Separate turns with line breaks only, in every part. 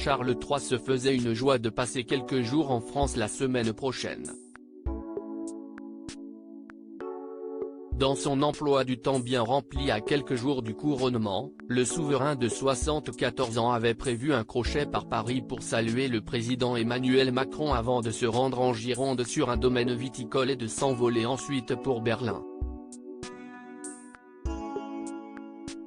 Charles III se faisait une joie de passer quelques jours en France la semaine prochaine. Dans son emploi du temps bien rempli à quelques jours du couronnement, le souverain de 74 ans avait prévu un crochet par Paris pour saluer le président Emmanuel Macron avant de se rendre en Gironde sur un domaine viticole et de s'envoler ensuite pour Berlin.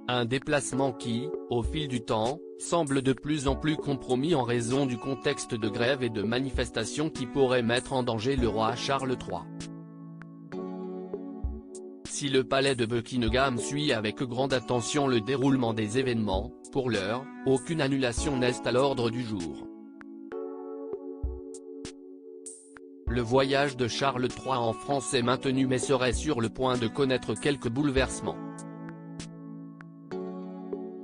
Un déplacement qui, au fil du temps, semble de plus en plus compromis en raison du contexte de grève et de manifestations qui pourraient mettre en danger le roi Charles III. Si le palais de Buckingham suit avec grande attention le déroulement des événements, pour l'heure, aucune annulation n'est à l'ordre du jour. Le voyage de Charles III en France est maintenu mais serait sur le point de connaître quelques bouleversements.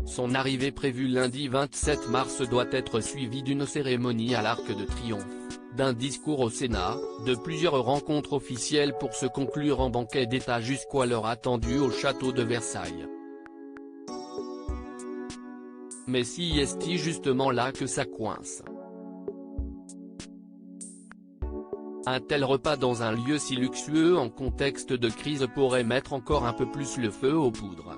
Son arrivée prévue lundi 27 mars doit être suivie d'une cérémonie à l'Arc de Triomphe, d'un discours au Sénat, de plusieurs rencontres officielles pour se conclure en banquet d'État jusqu'à l'heure attendue au château de Versailles. Mais si est-il justement là que ça coince? Un tel repas dans un lieu si luxueux en contexte de crise pourrait mettre encore un peu plus le feu aux poudres.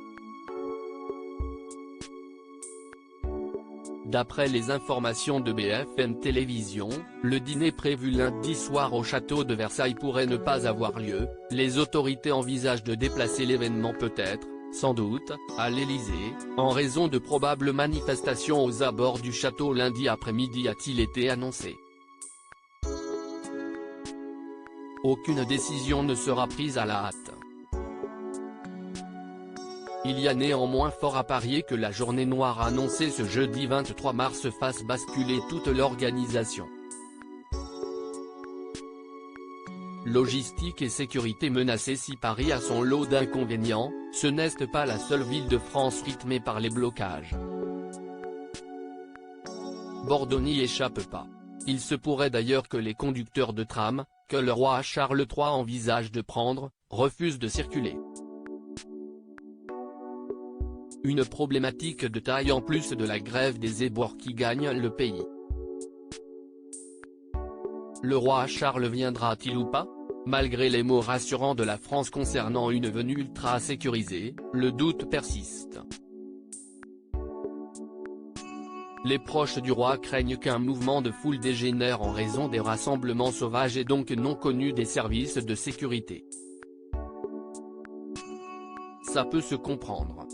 D'après les informations de BFM Télévision, le dîner prévu lundi soir au château de Versailles pourrait ne pas avoir lieu, les autorités envisagent de déplacer l'événement peut-être, sans doute, à l'Élysée, en raison de probables manifestations aux abords du château lundi après-midi a-t-il été annoncé. Aucune décision ne sera prise à la hâte. Il y a néanmoins fort à parier que la journée noire annoncée ce jeudi 23 mars fasse basculer toute l'organisation. Logistique et sécurité menacées. Si Paris a son lot d'inconvénients, ce n'est pas la seule ville de France rythmée par les blocages. Bordeaux n'y échappe pas. Il se pourrait d'ailleurs que les conducteurs de tram, que le roi Charles III envisage de prendre, refusent de circuler. Une problématique de taille en plus de la grève des éboueurs qui gagne le pays. Le roi Charles viendra-t-il ou pas? Malgré les mots rassurants de la France concernant une venue ultra sécurisée, le doute persiste. Les proches du roi craignent qu'un mouvement de foule dégénère en raison des rassemblements sauvages et donc non connus des services de sécurité. Ça peut se comprendre.